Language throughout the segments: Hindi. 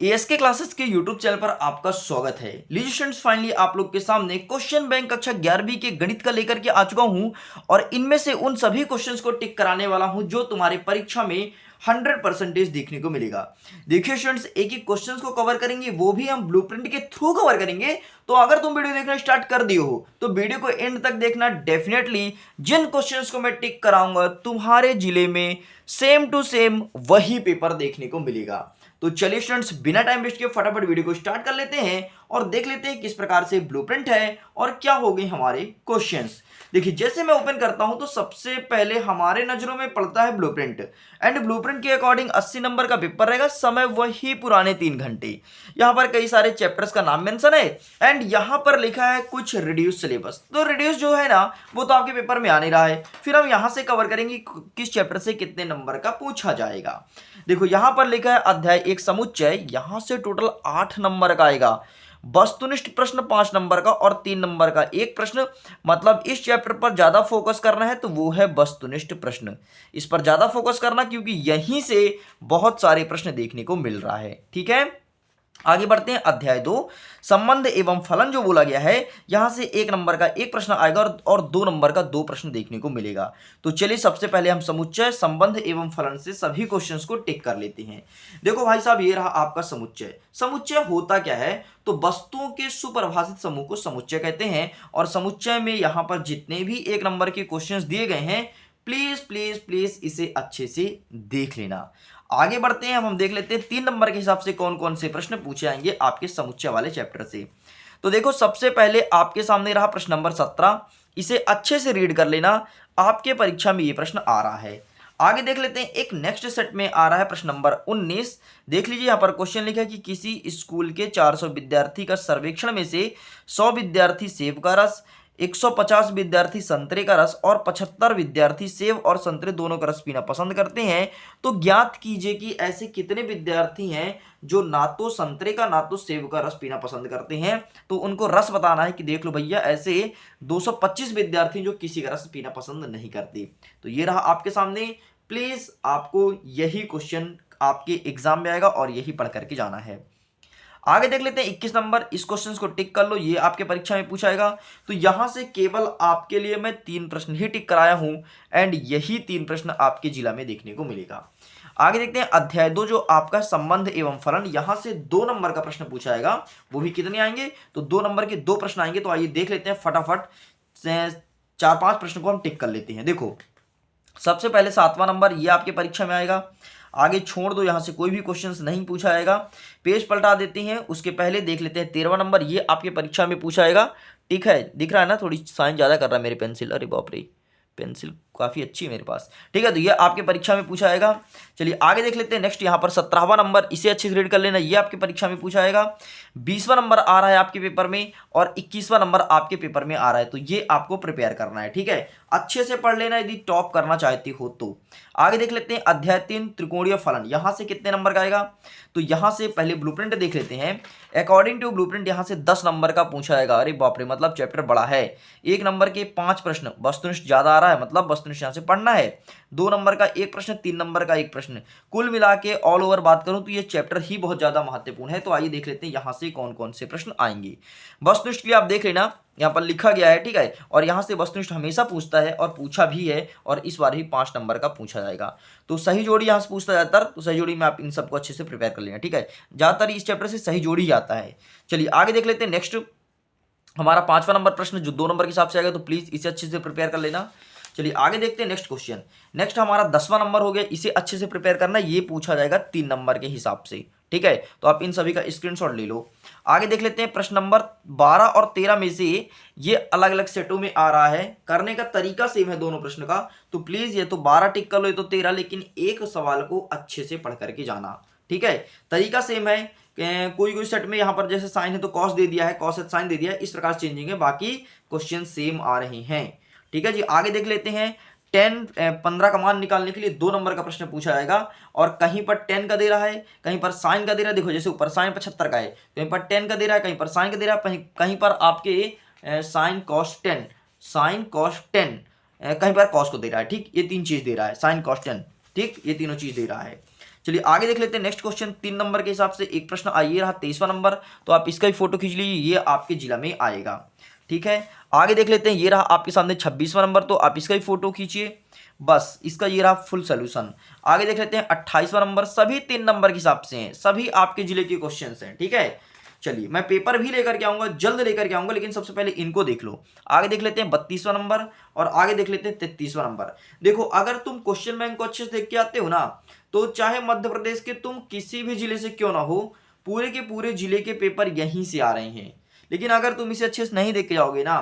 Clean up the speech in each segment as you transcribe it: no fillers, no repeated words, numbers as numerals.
एएसके क्लासेस के यूट्यूब चैनल पर आपका स्वागत है। लीजिए स्टूडेंट्स, फाइनली आप लोग के सामने क्वेश्चन बैंक कक्षा 11वीं के गणित का लेकर के आ चुका हूं और इनमें से उन सभी क्वेश्चंस को टिक कराने वाला हूं जो तुम्हारे परीक्षा में 100% देखने को मिलेगा। देखिए स्टूडेंट्स, एक एक क्वेश्चंस को कवर करेंगे, वो भी हम ब्लूप्रिंट के थ्रू कवर करेंगे। तो अगर तुम वीडियो देखना स्टार्ट कर दिए हो तो वीडियो को एंड तक देखना। डेफिनेटली जिन क्वेश्चंस को मैं टिक कराऊंगा तुम्हारे जिले में सेम टू सेम वही पेपर देखने को मिलेगा। तो चलिए स्टूडेंट्स, बिना टाइम वेस्ट किए फटाफट वीडियो को स्टार्ट कर लेते हैं और देख लेते हैं किस प्रकार से ब्लूप्रिंट है और क्या हो गए हमारे क्वेश्चंस। देखिए, जैसे मैं ओपन करता हूं तो सबसे पहले हमारे नजरों में पड़ता है ब्लूप्रिंट। एंड ब्लूप्रिंट के अकॉर्डिंग 80 नंबर का पेपर रहेगा, समय वही पुराने 3 घंटे। यहां पर कई सारे चैप्टर्स का नाम मेंशन है एंड यहां पर लिखा है कुछ रिड्यूस सिलेबस। तो रिड्यूस जो है ना, वो तो आपके पेपर में आ नहीं रहा है। फिर हम यहां से कवर करेंगे किस चैप्टर से कितने नंबर का पूछा जाएगा। देखो, यहां पर लिखा है अध्याय एक समुच्चय, यहां से टोटल 8 नंबर का आएगा। वस्तुनिष्ठ प्रश्न 5 नंबर का और 3 नंबर का एक प्रश्न। मतलब इस चैप्टर पर ज्यादा फोकस करना है तो वो है वस्तुनिष्ठ प्रश्न। इस पर ज्यादा फोकस करना क्योंकि यहीं से बहुत सारे प्रश्न देखने को मिल रहा है। ठीक है, आगे बढ़ते हैं। अध्याय 2 संबंध एवं फलन जो बोला गया है, यहां से 1 नंबर का एक प्रश्न आएगा और 2 नंबर का 2 प्रश्न देखने को मिलेगा। तो चलिए सबसे पहले हम समुच्चय, संबंध एवं फलन से सभी क्वेश्चंस को टिक कर लेते हैं। देखो भाई साहब, ये रहा आपका समुच्चय। समुच्चय होता क्या है? तो वस्तुओं के सुपरिभाषित समूह को समुच्चय कहते हैं। और समुच्चय में यहां पर जितने भी 1 नंबर के क्वेश्चंस दिए गए हैं, प्लीज प्लीज प्लीज इसे अच्छे से देख लेना। आगे बढ़ते हैं, हम देख लेते हैं 3 नंबर के हिसाब से कौन कौन से प्रश्न पूछे जाएंगे आपके समुच्चय वाले चैप्टर से। तो देखो, सबसे पहले आपके सामने रहा प्रश्न नंबर 17। इसे अच्छे से रीड कर लेना, आपके परीक्षा में ये प्रश्न आ रहा है। आगे देख लेते हैं, एक नेक्स्ट सेट में आ रहा है प्रश्न नंबर 19। देख लीजिए, यहाँ पर क्वेश्चन लिखा है कि किसी स्कूल के 400 विद्यार्थी का सर्वेक्षण में से 100 विद्यार्थी सेब का रस, 150 विद्यार्थी संतरे का रस और 75 विद्यार्थी सेब और संतरे दोनों का रस पीना पसंद करते हैं। तो ज्ञात कीजिए कि ऐसे कितने विद्यार्थी हैं जो ना तो संतरे का ना तो सेब का रस पीना पसंद करते हैं। तो उनको रस बताना है कि देख लो भैया, ऐसे 225 विद्यार्थी जो किसी का रस पीना पसंद नहीं करते। तो ये रहा आपके सामने। प्लीज आपको यही क्वेश्चन आपके एग्जाम में आएगा और यही पढ़ करके जाना है। आगे देख लेते हैं 21 नंबर। इस क्वेश्चन को टिक कर लो, ये आपके परीक्षा में पूछा जाएगा। तो यहां से केवल आपके लिए मैं 3 प्रश्न ही टिक कराया हूं एंड यही 3 प्रश्न आपके जिला में देखने को मिलेगा। आगे देखते हैं अध्याय 2 जो आपका संबंध एवं फलन, यहां से 2 नंबर का प्रश्न पूछा जाएगा। वो भी कितने आएंगे? तो 2 नंबर के 2 प्रश्न आएंगे। तो आइए देख लेते हैं फटाफट से 4-5 प्रश्न को हम टिक कर लेते हैं। देखो, सबसे पहले 7वां नंबर, ये आपके परीक्षा में आएगा। आगे छोड़ दो, यहां से कोई भी क्वेश्चंस नहीं पूछा जाएगा। पेज पलटा देते हैं, उसके पहले देख लेते हैं 13वां नंबर, ये आपके परीक्षा में पूछा जाएगा। ठीक है, दिख रहा है ना, थोड़ी साइन ज्यादा कर रहा है मेरी पेंसिल। अरे बाप रे, पेंसिल काफी अच्छी है मेरे पास। ठीक है, तो ये आपके परीक्षा में पूछा जाएगा। चलिए आगे देख लेते हैं। नेक्स्ट यहाँ पर 17वां नंबर, इसे अच्छे से रीड कर लेना, ये आपके परीक्षा में पूछा जाएगा। 20वां नंबर आ रहा है आपके पेपर में और 21वां नंबर आपके पेपर में आ रहा है। तो ये आपको प्रिपेयर करना है। ठीक है, अच्छे से पढ़ लेना यदि टॉप करना चाहते हो तो। आगे देख लेते हैं अध्याय 3 त्रिकोणीय फलन, यहां से कितने नंबर का आएगा? तो यहां से पहले ब्लूप्रिंट देख लेते हैं। अकॉर्डिंग टू ब्लूप्रिंट यहां से 10 नंबर का पूछा जाएगा। अरे बाप रे, मतलब चैप्टर बड़ा है। 1 नंबर के 5 प्रश्न, वस्तुनिष्ठ ज्यादा आ रहा है, मतलब वस्तुनिष्ठ यहां से पढ़ना है। 2 नंबर का एक प्रश्न, 3 नंबर का एक प्रश्न। कुल मिला के ऑल ओवर बात करूं तो ये चैप्टर ही बहुत ज्यादा महत्वपूर्ण है। तो आइए देख लेते हैं यहां से कौन कौन से प्रश्न आएंगे। वस्तुनिष्ठ के लिए आप देख लेना, यहाँ पर लिखा गया है। ठीक है, और यहाँ से वस्तुनिष्ठ हमेशा पूछता है और पूछा भी है और इस बार ही 5 नंबर का पूछा जाएगा। तो सही जोड़ी यहाँ से पूछता जाता है, तो सही जोड़ी में आप इन सबको अच्छे से प्रिपेयर कर लेना। ठीक है, ज्यादातर इस चैप्टर से सही जोड़ी ही आता है। चलिए आगे देख लेते हैं। नेक्स्ट हमारा 5वां नंबर प्रश्न जो 2 नंबर के हिसाब से आएगा, तो प्लीज इसे अच्छे से प्रिपेयर कर लेना। चलिए आगे देखते हैं नेक्स्ट क्वेश्चन। नेक्स्ट हमारा 10वां नंबर हो गया, इसे अच्छे से प्रिपेयर करना, ये पूछा जाएगा 3 नंबर के हिसाब से। ठीक है, तो आप इन सभी का स्क्रीनशॉट ले लो। आगे देख लेते हैं प्रश्न नंबर 12 और 13 में से ये अलग अलग सेटों में आ रहा है। करने का तरीका सेम है दोनों प्रश्न का। तो प्लीज ये तो 12 टिक कर लो, ये तो 13, लेकिन एक सवाल को अच्छे से पढ़ करके जाना। ठीक है, तरीका सेम है। कोई कोई सेट में यहाँ पर जैसे साइन है तो कॉस दे दिया है, कॉस है साइन दे दिया है, इस प्रकार चेंजिंग है, बाकी क्वेश्चन सेम आ रहे हैं। ठीक है जी, आगे देख लेते हैं। 15 का मान निकालने के लिए 2 नंबर का प्रश्न पूछा जाएगा और कहीं पर 10 का दे रहा है, कहीं पर साइन का दे रहा है। देखो, जैसे ऊपर साइन 75 का है, कहीं पर 10 का दे रहा है, कहीं पर साइन का दे रहा है, कहीं पर आपके साइन कॉस 10, साइन कॉस 10, कहीं पर कॉस को दे रहा है। ठीक, ये 3 चीज दे रहा है, साइन कॉस 10। ठीक, ये तीनों चीज दे रहा है। चलिए आगे देख लेते हैं नेक्स्ट क्वेश्चन 3 नंबर के हिसाब से एक प्रश्न आइए रहा 23वां नंबर, तो आप इसका भी फोटो खींच लीजिए, ये आपके जिला में आएगा। ठीक है, आगे देख लेते हैं, ये रहा आपके सामने 26वां नंबर, तो आप इसका भी फोटो खींचिए, बस इसका ये रहा फुल सोल्यूशन। आगे देख लेते हैं 28वां नंबर, सभी 3 नंबर के हिसाब से हैं, सभी आपके जिले के क्वेश्चन हैं। ठीक है, चलिए मैं पेपर भी लेकर के आऊंगा, जल्द लेकर के आऊंगा, लेकिन सबसे पहले इनको देख लो। आगे देख लेते हैं 32वां नंबर और आगे देख लेते हैं 33वां नंबर। देखो अगर तुम क्वेश्चन बैंक को अच्छे से देख के आते हो ना, तो चाहे मध्य प्रदेश के तुम किसी भी जिले से क्यों ना हो, पूरे के पूरे जिले के पेपर यहीं से आ रहे हैं। लेकिन अगर तुम इसे अच्छे से नहीं देख के जाओगे ना,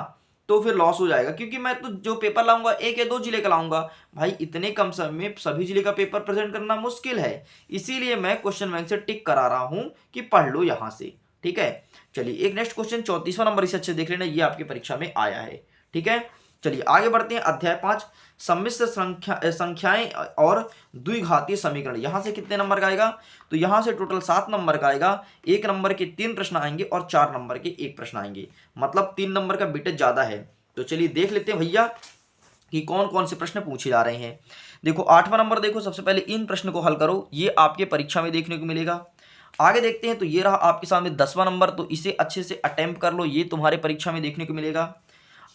तो फिर लॉस हो जाएगा, क्योंकि मैं तो जो पेपर लाऊंगा 1 या 2 जिले का लाऊंगा भाई, इतने कम समय में सभी जिले का पेपर प्रेजेंट करना मुश्किल है। इसीलिए मैं क्वेश्चन बैंक से टिक करा रहा हूं कि पढ़ लो यहां से। ठीक है, चलिए एक नेक्स्ट क्वेश्चन 34वां नंबर, इसे अच्छे देख लेना, ये आपकी परीक्षा में आया है। ठीक है, चलिए आगे बढ़ते हैं। अध्याय 5 सम्मिश्र संख्याएं और द्विघातीय समीकरण, यहां से कितने नंबर का आएगा, तो यहां से टोटल 7 नंबर का आएगा। 1 नंबर के 3 प्रश्न आएंगे और 4 नंबर के 1 प्रश्न आएंगे, मतलब 3 नंबर का वेटेज ज्यादा है। तो चलिए देख लेते हैं भैया कि कौन कौन से प्रश्न पूछे जा रहे हैं। देखो 8वां नंबर, देखो सबसे पहले इन प्रश्न को हल करो, ये आपके परीक्षा में देखने को मिलेगा। आगे देखते हैं, तो ये रहा आपके सामने 10वां नंबर, तो इसे अच्छे से अटेम्प्ट कर लो, ये तुम्हारे परीक्षा में देखने को मिलेगा।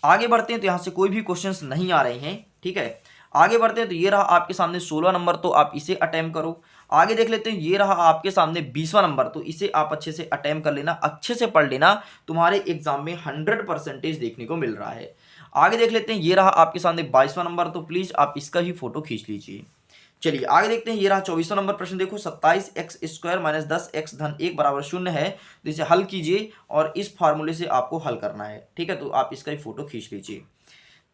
आगे बढ़ते हैं, तो यहाँ से कोई भी क्वेश्चंस नहीं आ रहे हैं। ठीक है, आगे बढ़ते हैं, तो ये रहा आपके सामने 16वां नंबर, तो आप इसे अटेम्प्ट करो। आगे देख लेते हैं, ये रहा आपके सामने 20वां नंबर, तो इसे आप अच्छे से अटेम्प्ट कर लेना, अच्छे से पढ़ लेना, तुम्हारे एग्जाम में 100% देखने को मिल रहा है। आगे देख लेते हैं, ये रहा आपके सामने 22वां नंबर, तो प्लीज आप इसका ही फोटो खींच लीजिए। चलिए आगे देखते हैं, ये रहा 24वां नंबर प्रश्न। देखो 27x² - 10x धन 1 बराबर 0 है, तो इसे हल कीजिए और इस फार्मूले से आपको हल करना है। ठीक है, तो आप इसका ही फोटो खींच लीजिए।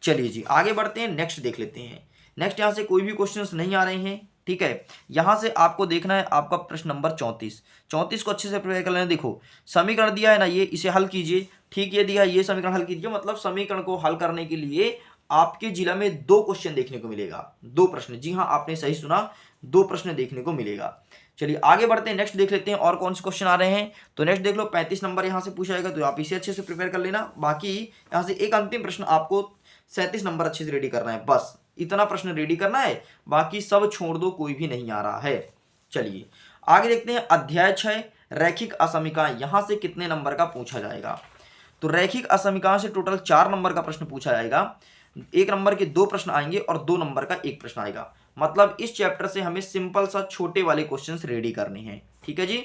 चलिए जी आगे बढ़ते हैं, नेक्स्ट देख लेते हैं। नेक्स्ट यहाँ से कोई भी क्वेश्चंस नहीं आ रहे हैं। ठीक है, यहाँ से आपको देखना है आपका प्रश्न नंबर 34 को अच्छे से प्रिपेयर कर लेना। देखो समीकरण दिया है ना, ये इसे हल कीजिए। ठीक, ये दिया है, ये समीकरण हल कीजिए, मतलब समीकरण को हल करने के लिए आपके जिला में 2 क्वेश्चन देखने को मिलेगा, 2 प्रश्न। जी हाँ, आपने सही सुना, 2 प्रश्न देखने को मिलेगा। चलिए आगे बढ़ते हैं, नेक्स्ट देख लेते हैं और कौन से क्वेश्चन आ रहे हैं। तो नेक्स्ट देख लो 35 नंबर यहाँ से पूछा जाएगा, तो आप इसे अच्छे से प्रिपेयर कर लेना। बाकी यहाँ से एक अंतिम प्रश्न आपको 37 नंबर अच्छे से रेडी करना है, बस इतना प्रश्न रेडी करना है, बाकी सब छोड़ दो, कोई भी नहीं आ रहा है। चलिए आगे देखते हैं, अध्याय 6 रैखिक असमीकाएं, यहां से कितने नंबर का पूछा जाएगा। तो रैखिक असमीकाओं से टोटल 4 नंबर का प्रश्न पूछा जाएगा। 1 नंबर के 2 प्रश्न आएंगे और 2 नंबर का 1 प्रश्न आएगा, मतलब इस चैप्टर से हमें सिंपल सा छोटे वाले क्वेश्चंस रेडी करने हैं। ठीक है जी,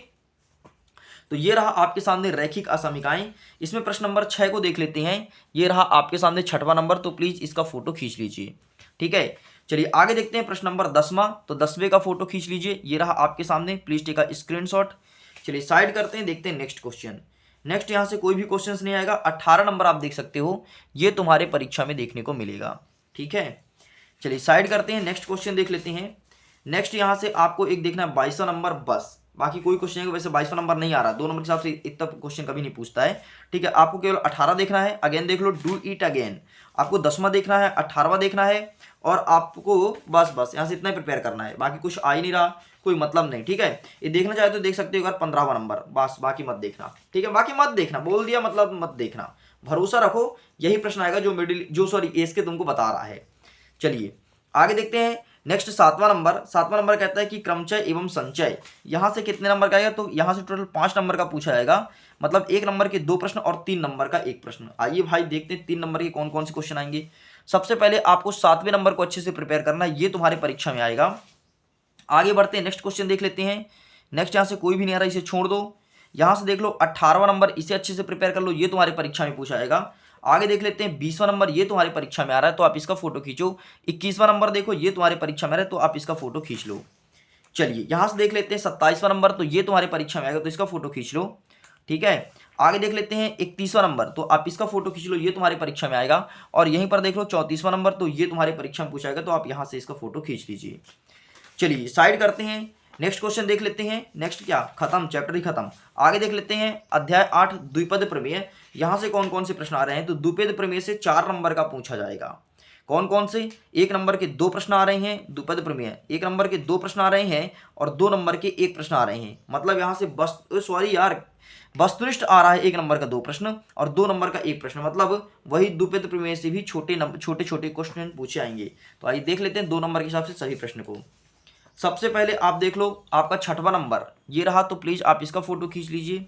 तो ये रहा आपके सामने रैखिक असमीकाएं। इसमें प्रश्न नंबर 6 को देख लेते हैं, ये रहा आपके सामने 6वां नंबर, तो प्लीज इसका फोटो खींच लीजिए। ठीक है, चलिए आगे देखते हैं प्रश्न नंबर 10वां, तो 10वें का फोटो खींच लीजिए, ये रहा आपके सामने, प्लीज टेक अ स्क्रीनशॉट। चलिए साइड करते हैं, देखते हैं नेक्स्ट क्वेश्चन। नेक्स्ट यहाँ से कोई भी क्वेश्चन नहीं आएगा। 18 नंबर आप देख सकते हो, ये तुम्हारे परीक्षा में देखने को मिलेगा। ठीक है, चलिए साइड करते हैं, नेक्स्ट क्वेश्चन देख लेते हैं। नेक्स्ट यहाँ से आपको एक देखना है 22वां नंबर, बस बाकी कोई क्वेश्चन है, वैसे 22वां नंबर नहीं आ रहा, 2 नंबर के हिसाब से इतना क्वेश्चन कभी नहीं पूछता है। ठीक है, आपको केवल 18 देखना है, अगेन देख लो, डू इट अगेन। आपको 10वां देखना है, 18वां देखना है, और आपको बस यहाँ से इतना ही प्रिपेयर करना है, बाकी कुछ आ ही नहीं रहा, कोई मतलब नहीं। ठीक है, ये देखना चाहे तो देख सकते हो अगर 15वां नंबर, बस बाकी मत देखना। ठीक है, बाकी मत देखना, बोल दिया मतलब मत देखना, भरोसा रखो, यही प्रश्न आएगा जो एस के तुमको बता रहा है। चलिए आगे देखते हैं, नेक्स्ट 7वां नंबर कहता है कि क्रमचय एवं संचय, यहां से कितने नंबर का आएगा, तो यहां से टोटल 5 नंबर का पूछा जाएगा, मतलब 1 नंबर के 2 प्रश्न और 3 नंबर का 1 प्रश्न। आइए भाई देखते हैं 3 नंबर के कौन कौन से क्वेश्चन आएंगे। सबसे पहले आपको 7वें नंबर को अच्छे से प्रिपेयर करना है, ये तुम्हारे परीक्षा में आएगा। आगे बढ़ते हैं, नेक्स्ट क्वेश्चन देख लेते हैं। नेक्स्ट यहाँ से कोई भी नहीं आ रहा, इसे छोड़ दो। यहाँ से देख लो 18वां नंबर, इसे अच्छे से प्रिपेयर कर लो, ये तुम्हारी परीक्षा में पूछा जाएगा। आगे देख लेते हैं 20वां नंबर, ये तुम्हारी परीक्षा में आ रहा है, तो आप इसका फोटो खींचो। 21वां नंबर देखो, ये तुम्हारी परीक्षा में आ रहा है, तो आप इसका फोटो खींच लो। चलिए यहाँ से देख लेते हैं 27वां नंबर, तो ये तुम्हारी परीक्षा में आएगा, तो इसका फोटो खींच लो। ठीक है, आगे देख लेते हैं 31वां नंबर, तो आप इसका फोटो खींच लो, ये तुम्हारी परीक्षा में आएगा। और यहीं पर देख लो 34वां नंबर, तो ये तुम्हारी परीक्षा में पूछा जाएगा, तो आप यहाँ से इसका फोटो खींच लीजिए। चलिए साइड करते हैं, नेक्स्ट क्वेश्चन देख लेते हैं। नेक्स्ट क्या, खत्म, चैप्टर ही खत्म। आगे देख लेते हैं अध्याय 8 द्विपद प्रमेय, यहां से कौन कौन से प्रश्न आ रहे हैं, तो द्विपद प्रमेय से 4 नंबर का पूछा जाएगा। कौन कौन से, 1 नंबर के 2 प्रश्न आ रहे हैं, द्विपद प्रमेय 1 नंबर के 2 प्रश्न आ रहे हैं और 2 नंबर के 1 प्रश्न आ रहे हैं, मतलब यहाँ से वस्तुनिष्ठ आ रहा है 1 नंबर का 2 प्रश्न और 2 नंबर का 1 प्रश्न, मतलब वही द्विपद प्रमेय से भी छोटे छोटे क्वेश्चन पूछे आएंगे। तो आइए देख लेते हैं 2 नंबर के हिसाब से सभी प्रश्न को। सबसे पहले आप देख लो आपका 6वां नंबर ये रहा, तो प्लीज आप इसका फोटो खींच लीजिए।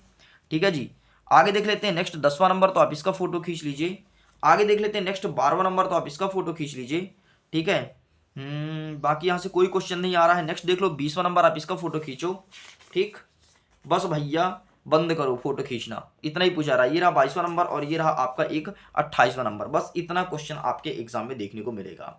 ठीक है जी। आगे देख लेते हैं नेक्स्ट 10वां नंबर, तो आप इसका फोटो खींच लीजिए। आगे देख लेते हैं नेक्स्ट 12वां नंबर, तो आप इसका फोटो खींच लीजिए। ठीक है। बाकी यहाँ से कोई क्वेश्चन नहीं आ रहा है। नेक्स्ट देख लो 20वां नंबर, आप इसका फोटो खींचो। ठीक, बस भैया बंद करो फोटो खींचना, इतना ही पूछा रहा है। ये रहा 22वां नंबर और ये रहा आपका एक 28वां नंबर। बस इतना क्वेश्चन आपके एग्जाम में देखने को मिलेगा।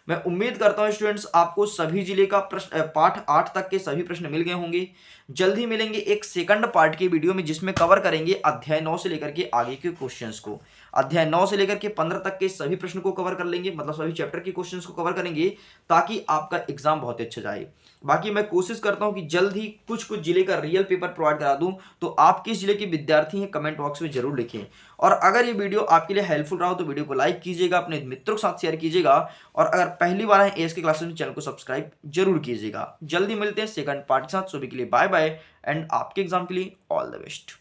मैं उम्मीद करता हूं स्टूडेंट्स आपको सभी जिले का प्रश्न पाठ 8 तक के सभी प्रश्न मिल गए होंगे। जल्द ही मिलेंगे एक सेकंड पार्ट की वीडियो में, जिसमें कवर करेंगे अध्याय 9 से लेकर के आगे के क्वेश्चंस को। अध्याय 9 से लेकर के 15 तक के सभी प्रश्न को कवर कर लेंगे, मतलब सभी चैप्टर के क्वेश्चंस को कवर करेंगे, ताकि आपका एग्जाम बहुत अच्छा जाए। बाकी मैं कोशिश करता हूं कि जल्द ही कुछ कुछ जिले का रियल पेपर प्रोवाइड करा दूं, तो आप किस जिले के विद्यार्थी हैं कमेंट बॉक्स में जरूर लिखें। और अगर ये वीडियो आपके लिए हेल्पफुल रहा हो तो वीडियो को लाइक कीजिएगा, अपने मित्रों के साथ शेयर कीजिएगा, और अगर पहली बार है एएस के क्लासेस में चैनल को सब्सक्राइब जरूर कीजिएगा। जल्दी मिलते हैं सेकंड पार्ट के साथ। सभी के लिए बाय बाय एंड आपके एग्जाम के लिए ऑल द बेस्ट।